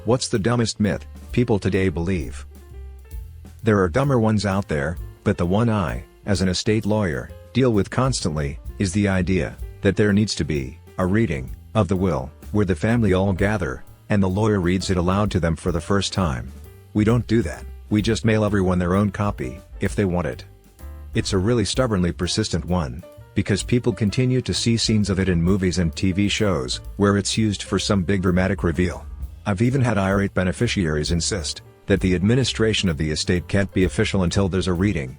What's the dumbest myth people today believe? There are dumber ones out there, but the one I, as an estate lawyer, deal with constantly, is the idea that there needs to be a reading of the will, where the family all gather, and the lawyer reads it aloud to them for the first time. We don't do that, we just mail everyone their own copy, if they want it. It's a really stubbornly persistent one, because people continue to see scenes of it in movies and TV shows, where it's used for some big dramatic reveal. I've even had irate beneficiaries insist that the administration of the estate can't be official until there's a reading.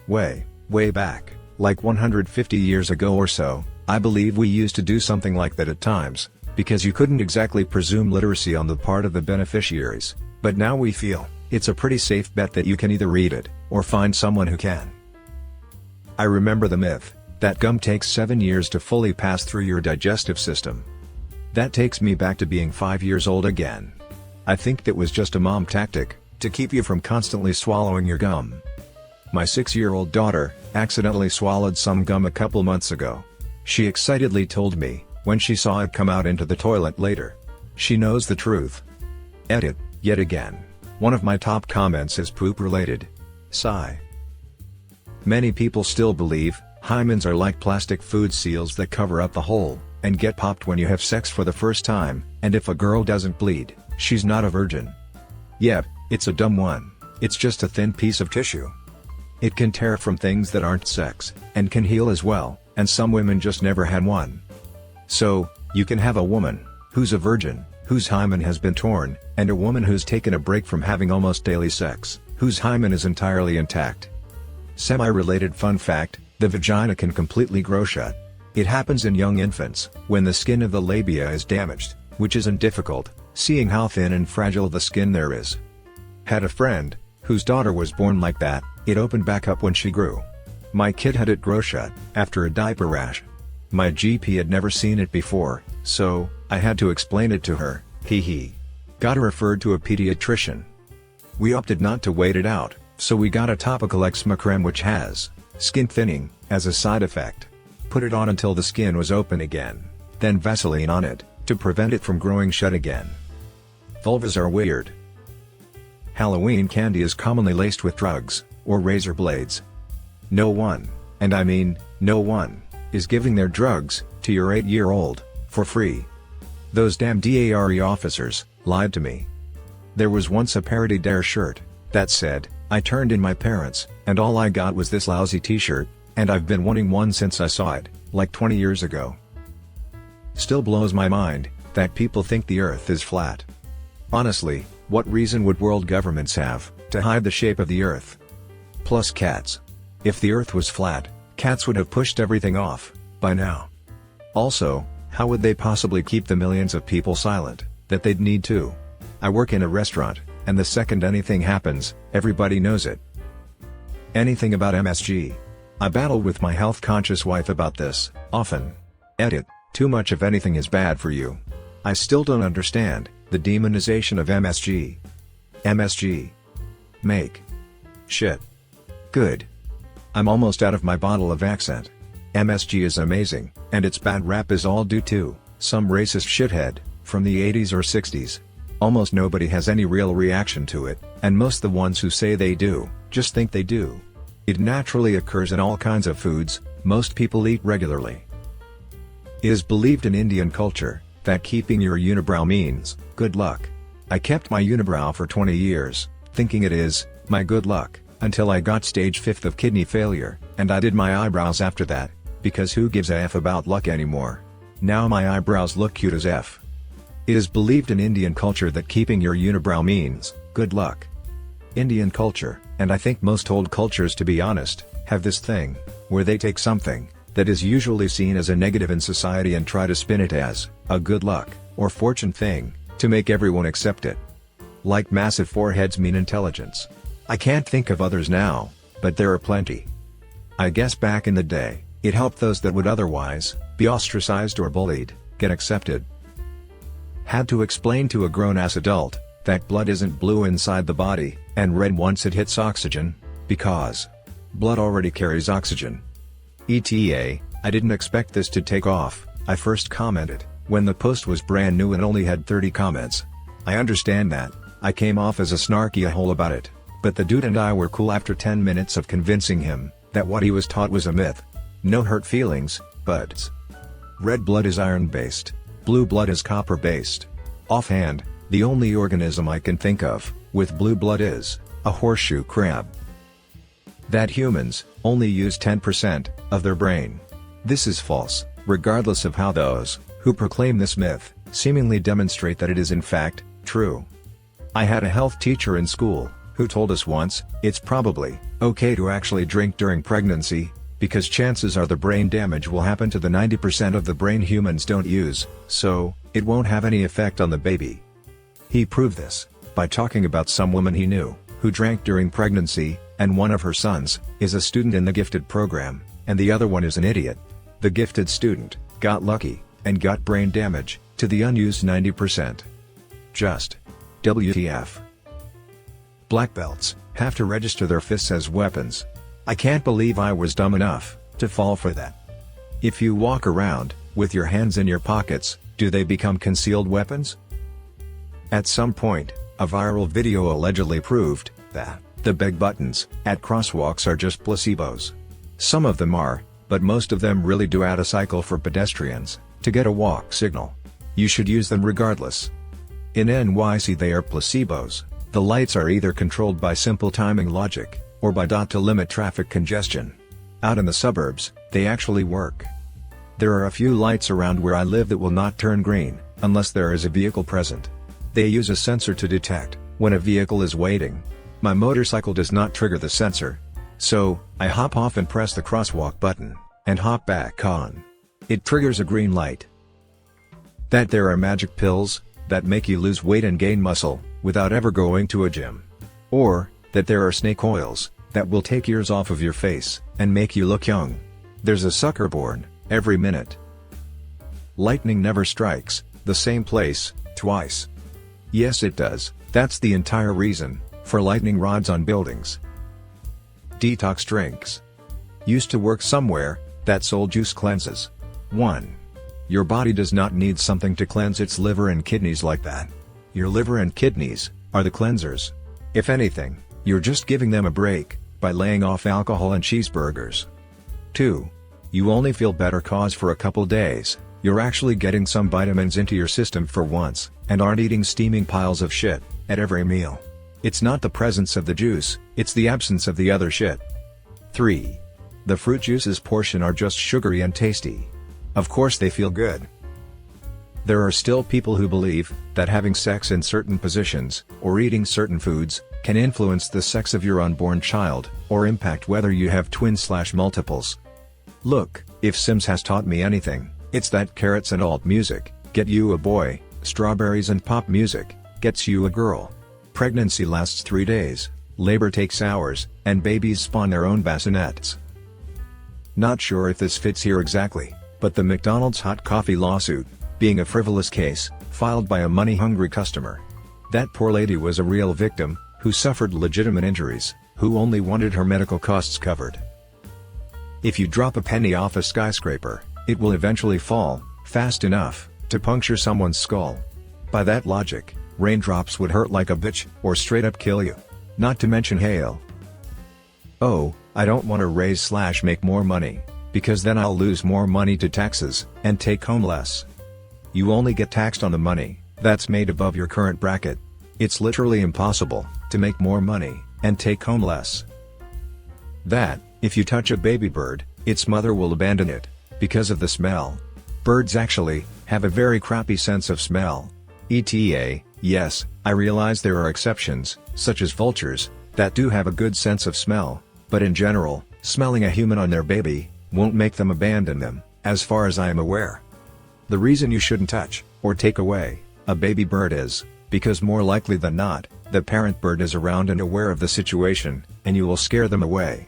Way back, like 150 years ago or so, I believe we used to do something like that at times, because you couldn't exactly presume literacy on the part of the beneficiaries, but now we feel it's a pretty safe bet that you can either read it, or find someone who can. I remember the myth that gum takes 7 years to fully pass through your digestive system. That takes me back to being 5 years old again. I think that was just a mom tactic, to keep you from constantly swallowing your gum. My 6-year-old daughter accidentally swallowed some gum a couple months ago. She excitedly told me, when she saw it come out into the toilet later. She knows the truth. Edit, yet again. One of my top comments is poop related. Sigh. Many people still believe hymens are like plastic food seals that cover up the hole, and get popped when you have sex for the first time, and if a girl doesn't bleed, she's not a virgin. Yep, it's a dumb one, it's just a thin piece of tissue. It can tear from things that aren't sex, and can heal as well, and some women just never had one. So, you can have a woman who's a virgin, whose hymen has been torn, and a woman who's taken a break from having almost daily sex, whose hymen is entirely intact. Semi-related fun fact, the vagina can completely grow shut. It happens in young infants, when the skin of the labia is damaged, which isn't difficult, seeing how thin and fragile the skin there is. Had a friend whose daughter was born like that. It opened back up when she grew. My kid had it grow shut after a diaper rash. My GP had never seen it before, so I had to explain it to her. Got her referred to a pediatrician. We opted not to wait it out, so we got a topical eczema cream which has skin thinning as a side effect. Put it on until the skin was open again, then Vaseline on it to prevent it from growing shut again. Vulvas are weird. Halloween candy is commonly laced with drugs or razor blades. No one, and I mean no one, is giving their drugs to your 8-year-old for free. Those damn DARE officers lied to me. There was once a parody Dare shirt that said, "I turned in my parents, and all I got was this lousy t-shirt, and I've been wanting one since I saw it, like 20 years ago." Still blows my mind that people think the earth is flat. Honestly, what reason would world governments have to hide the shape of the earth? Plus cats. If the earth was flat, cats would have pushed everything off by now. Also, how would they possibly keep the millions of people silent that they'd need to? I work in a restaurant, and the second anything happens, everybody knows it. Anything about MSG? I battle with my health-conscious wife about this, often. Edit, too much of anything is bad for you. I still don't understand the demonization of MSG. MSG. Make. Shit. Good. I'm almost out of my bottle of accent. MSG is amazing, and its bad rap is all due to some racist shithead from the 80s or 60s. Almost nobody has any real reaction to it, and most the ones who say they do, just think they do. It naturally occurs in all kinds of foods most people eat regularly. It is believed in Indian culture that keeping your unibrow means good luck. I kept my unibrow for 20 years, thinking it is my good luck, until I got stage 5 of kidney failure, and I did my eyebrows after that, because who gives a F about luck anymore? Now my eyebrows look cute as F. It is believed in Indian culture that keeping your unibrow means good luck. Indian culture, and I think most old cultures to be honest, have this thing where they take something that is usually seen as a negative in society and try to spin it as a good luck or fortune thing to make everyone accept it. Like massive foreheads mean intelligence. I can't think of others now, but there are plenty. I guess back in the day, it helped those that would otherwise be ostracized or bullied get accepted. Had to explain to a grown-ass adult that blood isn't blue inside the body and red once it hits oxygen, because blood already carries oxygen. ETA, I didn't expect this to take off. I first commented when the post was brand new and only had 30 comments. I understand that. I came off as a snarky a-hole about it, but the dude and I were cool after 10 minutes of convincing him that what he was taught was a myth. No hurt feelings, buds. Red blood is iron-based. Blue blood is copper-based. Offhand, the only organism I can think of with blue blood is a horseshoe crab. That humans only use 10% of their brain. This is false, regardless of how those who proclaim this myth seemingly demonstrate that it is in fact true. I had a health teacher in school who told us once, it's probably okay to actually drink during pregnancy, because chances are the brain damage will happen to the 90% of the brain humans don't use, so it won't have any effect on the baby. He proved this by talking about some woman he knew who drank during pregnancy, and one of her sons is a student in the gifted program, and the other one is an idiot. The gifted student got lucky and got brain damage to the unused 90%. Just WTF. Black belts have to register their fists as weapons. I can't believe I was dumb enough to fall for that. If you walk around with your hands in your pockets, do they become concealed weapons? At some point, a viral video allegedly proved that the beg buttons at crosswalks are just placebos. Some of them are, but most of them really do add a cycle for pedestrians to get a walk signal. You should use them regardless. In NYC they are placebos. The lights are either controlled by simple timing logic, or by dot to limit traffic congestion. Out in the suburbs, they actually work. There are a few lights around where I live that will not turn green, unless there is a vehicle present. They use a sensor to detect when a vehicle is waiting. My motorcycle does not trigger the sensor. So, I hop off and press the crosswalk button, and hop back on. It triggers a green light. That there are magic pills that make you lose weight and gain muscle without ever going to a gym. Or that there are snake oils that will take years off of your face and make you look young. There's a sucker born every minute. Lightning never strikes the same place twice. Yes, it does. That's the entire reason for lightning rods on buildings. Detox drinks. Used to work somewhere that sold juice cleanses. 1. Your body does not need something to cleanse its liver and kidneys like that. Your liver and kidneys are the cleansers. If anything, you're just giving them a break by laying off alcohol and cheeseburgers. 2. You only feel better cause for a couple days, you're actually getting some vitamins into your system for once, and aren't eating steaming piles of shit at every meal. It's not the presence of the juice, it's the absence of the other shit. 3. The fruit juices portion are just sugary and tasty. Of course they feel good. There are still people who believe that having sex in certain positions, or eating certain foods, can influence the sex of your unborn child, or impact whether you have twins/multiples. Look, if Sims has taught me anything, it's that carrots and alt music get you a boy, strawberries and pop music gets you a girl. Pregnancy lasts 3 days, labor takes hours, and babies spawn their own bassinets. Not sure if this fits here exactly, but the McDonald's hot coffee lawsuit, being a frivolous case, filed by a money-hungry customer. That poor lady was a real victim, who suffered legitimate injuries, who only wanted her medical costs covered. If you drop a penny off a skyscraper, it will eventually fall, fast enough, to puncture someone's skull. By that logic, raindrops would hurt like a bitch, or straight up kill you. Not to mention hail. Oh, I don't want to raise/make more money, because then I'll lose more money to taxes, and take home less. You only get taxed on the money that's made above your current bracket. It's literally impossible to make more money and take home less. That, if you touch a baby bird, its mother will abandon it because of the smell. Birds actually have a very crappy sense of smell. ETA, yes, I realize there are exceptions, such as vultures, that do have a good sense of smell, but in general, smelling a human on their baby won't make them abandon them, as far as I am aware. The reason you shouldn't touch, or take away, a baby bird is because more likely than not, the parent bird is around and aware of the situation, and you will scare them away.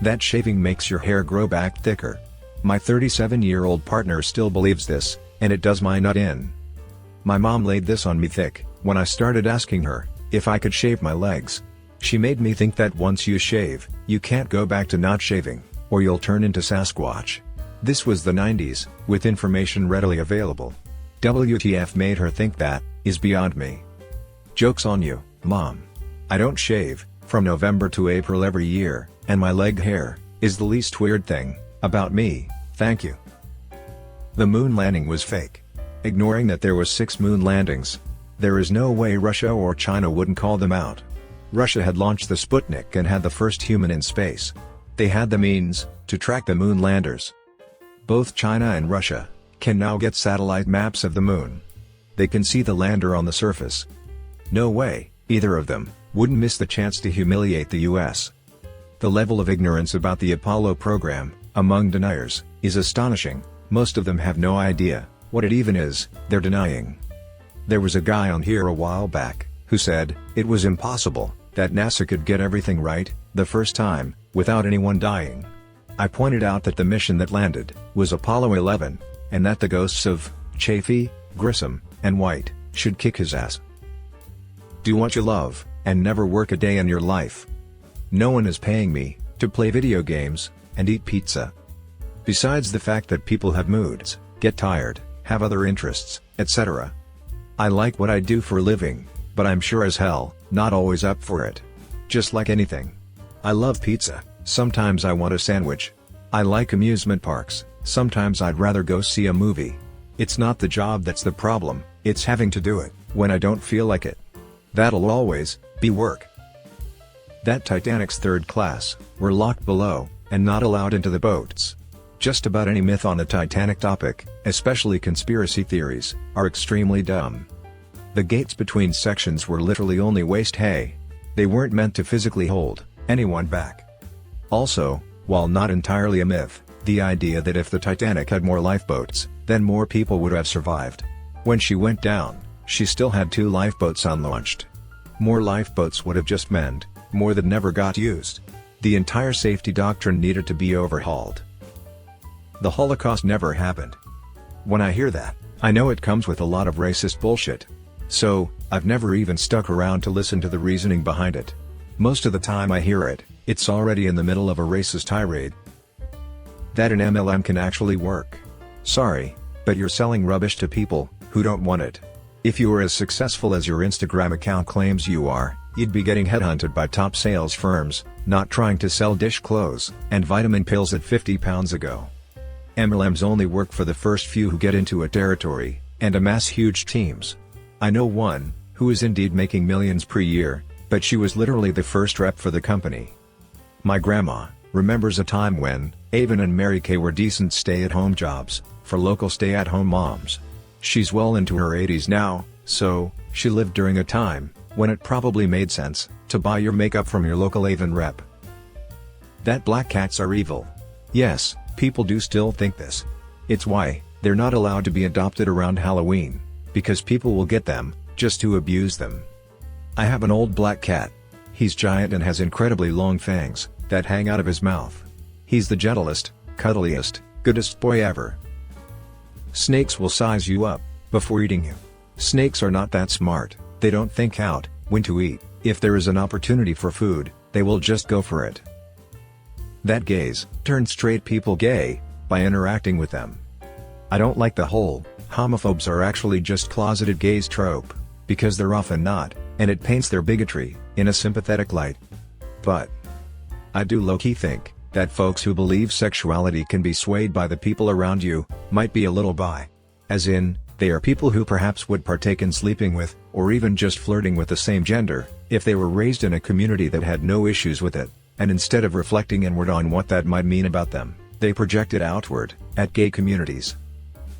That shaving makes your hair grow back thicker. My 37-year-old partner still believes this, and it does my nut in. My mom laid this on me thick when I started asking her if I could shave my legs. She made me think that once you shave, you can't go back to not shaving, or you'll turn into Sasquatch. This was the 90s, with information readily available. WTF made her think that, is beyond me. Joke's on you, Mom. I don't shave, from November to April every year, and my leg hair, is the least weird thing, about me, thank you. The moon landing was fake. Ignoring that there was 6 moon landings. There is no way Russia or China wouldn't call them out. Russia had launched the Sputnik and had the first human in space. They had the means to track the moon landers. Both China and Russia can now get satellite maps of the moon. They can see the lander on the surface. No way, either of them wouldn't miss the chance to humiliate the US. The level of ignorance about the Apollo program, among deniers, is astonishing. Most of them have no idea what it even is they're denying. There was a guy on here a while back who said it was impossible that NASA could get everything right the first time without anyone dying. I pointed out that the mission that landed was Apollo 11, and that the ghosts of Chaffee, Grissom, and White should kick his ass. Do what you love, and never work a day in your life. No one is paying me to play video games and eat pizza. Besides the fact that people have moods, get tired, have other interests, etc. I like what I do for a living, but I'm sure as hell not always up for it. Just like anything. I love pizza, sometimes I want a sandwich. I like amusement parks, sometimes I'd rather go see a movie. It's not the job that's the problem, it's having to do it when I don't feel like it. That'll always be work. That Titanic's third class were locked below and not allowed into the boats. Just about any myth on the Titanic topic, especially conspiracy theories, are extremely dumb. The gates between sections were literally only waist high. They weren't meant to physically hold anyone back. Also, while not entirely a myth, the idea that if the Titanic had more lifeboats, then more people would have survived. When she went down, she still had 2 lifeboats unlaunched. More lifeboats would have just meant more that never got used. The entire safety doctrine needed to be overhauled. The Holocaust never happened. When I hear that, I know it comes with a lot of racist bullshit. So, I've never even stuck around to listen to the reasoning behind it. Most of the time I hear it, it's already in the middle of a racist tirade. That an MLM can actually work. Sorry, but you're selling rubbish to people who don't want it. If you were as successful as your Instagram account claims you are, you'd be getting headhunted by top sales firms, not trying to sell dish clothes and vitamin pills at 50 pounds ago. MLMs only work for the first few who get into a territory and amass huge teams. I know one who is indeed making millions per year, but she was literally the first rep for the company. My grandma remembers a time when Avon and Mary Kay were decent stay-at-home jobs for local stay-at-home moms. She's well into her 80s now, so she lived during a time when it probably made sense to buy your makeup from your local Avon rep. That black cats are evil. Yes, people do still think this. It's why they're not allowed to be adopted around Halloween, because people will get them just to abuse them. I have an old black cat. He's giant and has incredibly long fangs that hang out of his mouth. He's the gentlest, cuddliest, goodest boy ever. Snakes will size you up before eating you. Snakes are not that smart. They don't think out when to eat. If there is an opportunity for food, they will just go for it. That gays turn straight people gay by interacting with them. I don't like the whole homophobes are actually just closeted gays trope, because they're often not, and it paints their bigotry in a sympathetic light. But I do low-key think that folks who believe sexuality can be swayed by the people around you might be a little bi. As in, they are people who perhaps would partake in sleeping with, or even just flirting with the same gender, if they were raised in a community that had no issues with it, and instead of reflecting inward on what that might mean about them, they projected outward at gay communities.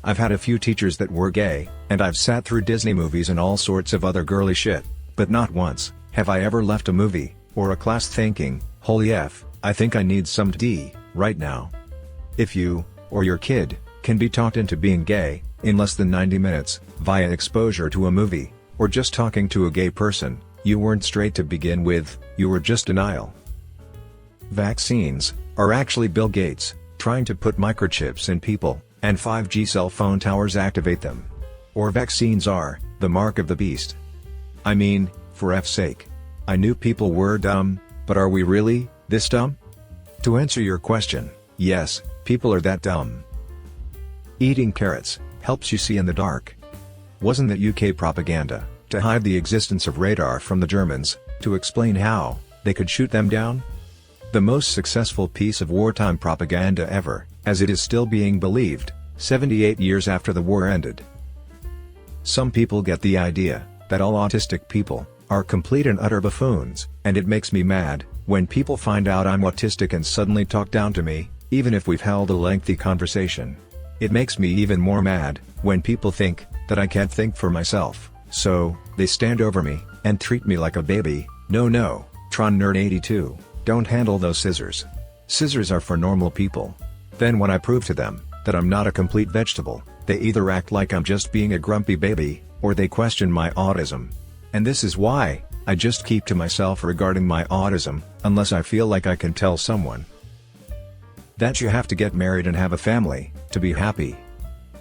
I've had a few teachers that were gay, and I've sat through Disney movies and all sorts of other girly shit, but not once have I ever left a movie or a class thinking, holy F, I think I need some D right now. If you, or your kid, can be talked into being gay in less than 90 minutes, via exposure to a movie, or just talking to a gay person, you weren't straight to begin with, you were just denial. Vaccines are actually Bill Gates trying to put microchips in people, and 5G cell phone towers activate them. Or vaccines are the mark of the beast. I mean, for F's sake. I knew people were dumb, but are we really this dumb? To answer your question, yes, people are that dumb. Eating carrots helps you see in the dark. Wasn't that UK propaganda, to hide the existence of radar from the Germans, to explain how they could shoot them down? The most successful piece of wartime propaganda ever, as it is still being believed, 78 years after the war ended. Some people get the idea that all autistic people are complete and utter buffoons, and it makes me mad when people find out I'm autistic and suddenly talk down to me, even if we've held a lengthy conversation. It makes me even more mad when people think that I can't think for myself, so they stand over me and treat me like a baby. No, Tron Nerd 82, don't handle those scissors. Scissors are for normal people. Then when I prove to them that I'm not a complete vegetable, they either act like I'm just being a grumpy baby, or they question my autism. And this is why I just keep to myself regarding my autism, unless I feel like I can tell someone that you have to get married and have a family to be happy.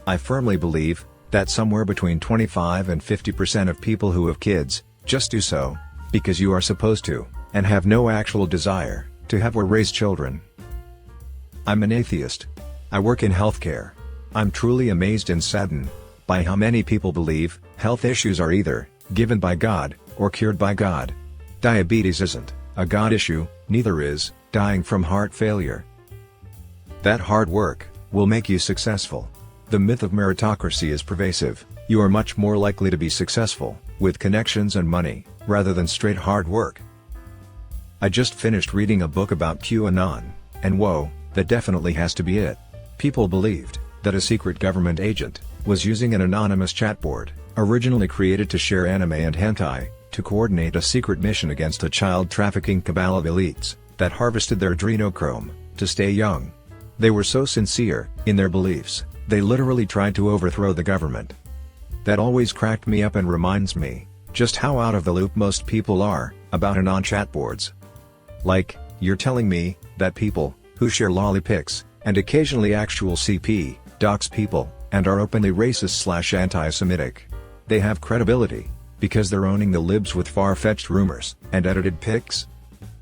I firmly believe that somewhere between 25 and 50% of people who have kids just do so because you are supposed to, and have no actual desire to have or raise children. I'm an atheist. I work in healthcare. I'm truly amazed and saddened by how many people believe health issues are either given by God or cured by God. Diabetes isn't a God issue, neither is dying from heart failure. That hard work will make you successful. The myth of meritocracy is pervasive. You are much more likely to be successful with connections and money, rather than straight hard work. I just finished reading a book about QAnon, and whoa, that definitely has to be it. People believed that a secret government agent was using an anonymous chat board, originally created to share anime and hentai, to coordinate a secret mission against a child trafficking cabal of elites that harvested their adrenochrome to stay young. They were so sincere in their beliefs, they literally tried to overthrow the government. That always cracked me up and reminds me just how out of the loop most people are about anon chat boards. Like, you're telling me that people who share lolly pics and occasionally actual CP dox people and are openly racist/anti-Semitic, they have credibility because they're owning the libs with far-fetched rumors and edited pics?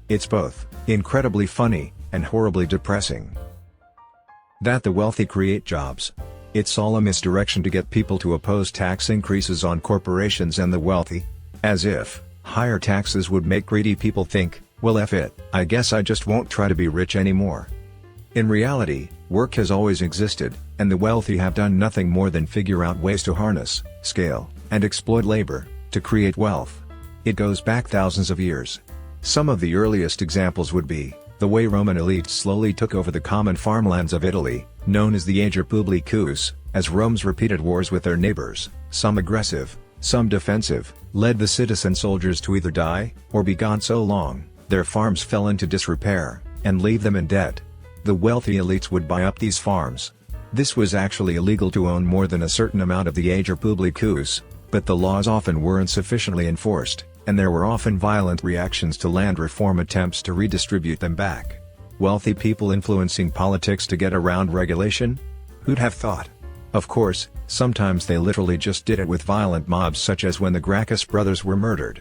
It's both incredibly funny and horribly depressing. That the wealthy create jobs. It's all a misdirection to get people to oppose tax increases on corporations and the wealthy. As if higher taxes would make greedy people think, well F it, I guess I just won't try to be rich anymore. In reality, work has always existed, and the wealthy have done nothing more than figure out ways to harness, scale, and exploit labor to create wealth. It goes back thousands of years. Some of the earliest examples would be the way Roman elites slowly took over the common farmlands of Italy, known as the Ager Publicus, as Rome's repeated wars with their neighbors, some aggressive, some defensive, led the citizen soldiers to either die, or be gone so long, their farms fell into disrepair, and leave them in debt. The wealthy elites would buy up these farms. This was actually illegal to own more than a certain amount of the Ager Publicus, but the laws often weren't sufficiently enforced, and there were often violent reactions to land reform attempts to redistribute them back. Wealthy people influencing politics to get around regulation? Who'd have thought? Of course, sometimes they literally just did it with violent mobs, such as when the Gracchus brothers were murdered.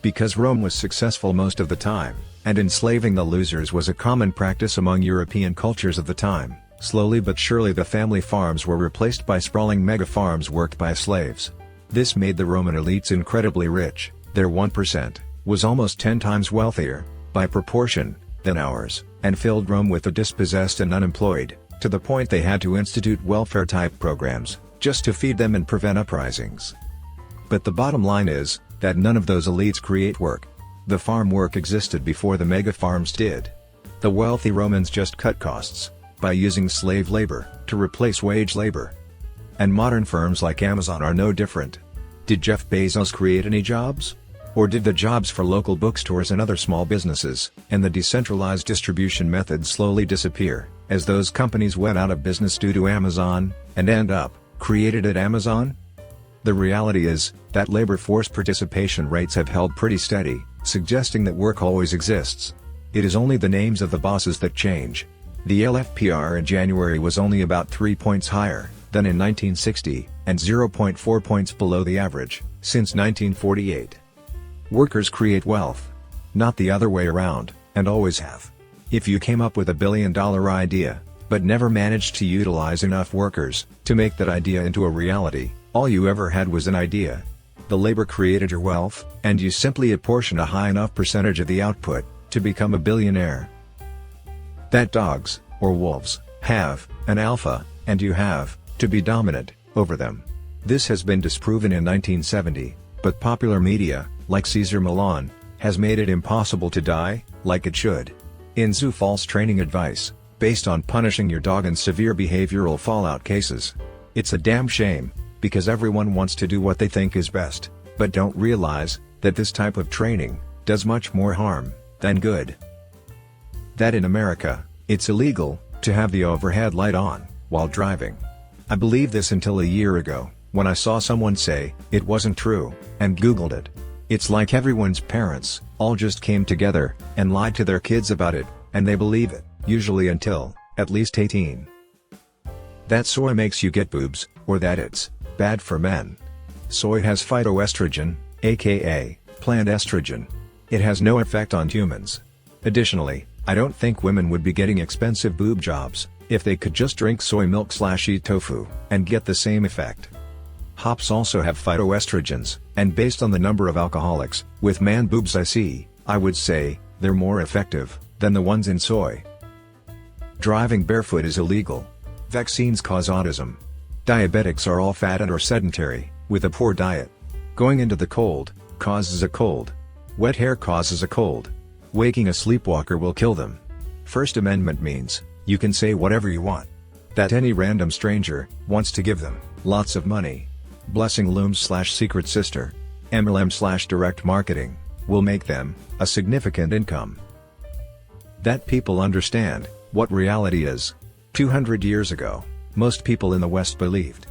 Because Rome was successful most of the time, and enslaving the losers was a common practice among European cultures of the time, slowly but surely the family farms were replaced by sprawling mega farms worked by slaves. This made the Roman elites incredibly rich. Their 1% was almost 10 times wealthier, by proportion, than ours, and filled Rome with the dispossessed and unemployed, to the point they had to institute welfare-type programs, just to feed them and prevent uprisings. But the bottom line is, that none of those elites create work. The farm work existed before the mega farms did. The wealthy Romans just cut costs, by using slave labor, to replace wage labor. And modern firms like Amazon are no different. Did Jeff Bezos create any jobs? Or did the jobs for local bookstores and other small businesses, and the decentralized distribution methods slowly disappear, as those companies went out of business due to Amazon, and end up created at Amazon? The reality is, that labor force participation rates have held pretty steady, suggesting that work always exists. It is only the names of the bosses that change. The LFPR in January was only about 3 points higher than in 1960, and 0.4 points below the average since 1948. Workers create wealth. Not the other way around, and always have. If you came up with a $1 billion idea, but never managed to utilize enough workers to make that idea into a reality, All you ever had was an idea. The labor created your wealth, and you simply apportion a high enough percentage of the output to become a billionaire. That dogs, or wolves, have an alpha, and you have to be dominant over them. This has been disproven in 1970, but popular media, like Cesar Millan, has made it impossible to die like it should. In Zoo false training advice, based on punishing your dog in severe behavioral fallout cases. It's a damn shame, because everyone wants to do what they think is best, but don't realize that this type of training does much more harm than good. That in America, it's illegal to have the overhead light on while driving. I believed this until a year ago, when I saw someone say it wasn't true, and Googled it. It's like everyone's parents all just came together and lied to their kids about it, and they believe it, usually until at least 18. That soy makes you get boobs, or that it's bad for men. Soy has phytoestrogen, aka plant estrogen. It has no effect on humans. Additionally, I don't think women would be getting expensive boob jobs if they could just drink soy milk/eat tofu and get the same effect. Hops also have phytoestrogens, and based on the number of alcoholics with man boobs I see, I would say they're more effective than the ones in soy. Driving barefoot is illegal. Vaccines cause autism. Diabetics are all fat and or sedentary, with a poor diet. Going into the cold causes a cold. Wet hair causes a cold. Waking a sleepwalker will kill them. First Amendment means you can say whatever you want. That any random stranger wants to give them lots of money. Blessing looms/secret sister, MLM/direct marketing, will make them a significant income. That people understand what reality is. 200 years ago, most people in the West believed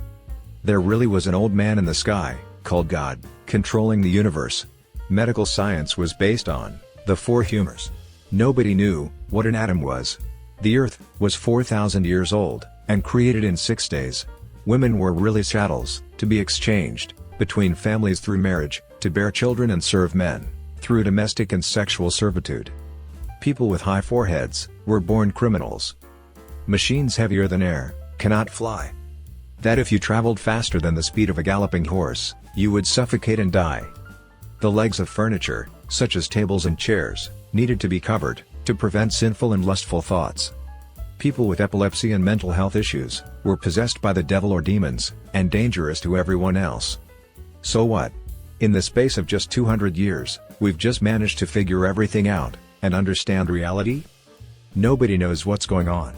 there really was an old man in the sky, called God, controlling the universe. Medical science was based on the four humors. Nobody knew what an atom was. The Earth was 4,000 years old, and created in 6 days. Women were really chattels, to be exchanged between families through marriage, to bear children and serve men through domestic and sexual servitude. People with high foreheads were born criminals. Machines heavier than air cannot fly. That if you traveled faster than the speed of a galloping horse, you would suffocate and die. The legs of furniture, such as tables and chairs, needed to be covered to prevent sinful and lustful thoughts. People with epilepsy and mental health issues were possessed by the devil or demons, and dangerous to everyone else. So what? In the space of just 200 years, we've just managed to figure everything out and understand reality? Nobody knows what's going on.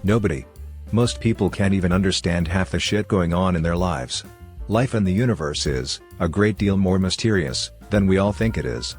Nobody. Most people can't even understand half the shit going on in their lives. Life in the universe is a great deal more mysterious than we all think it is.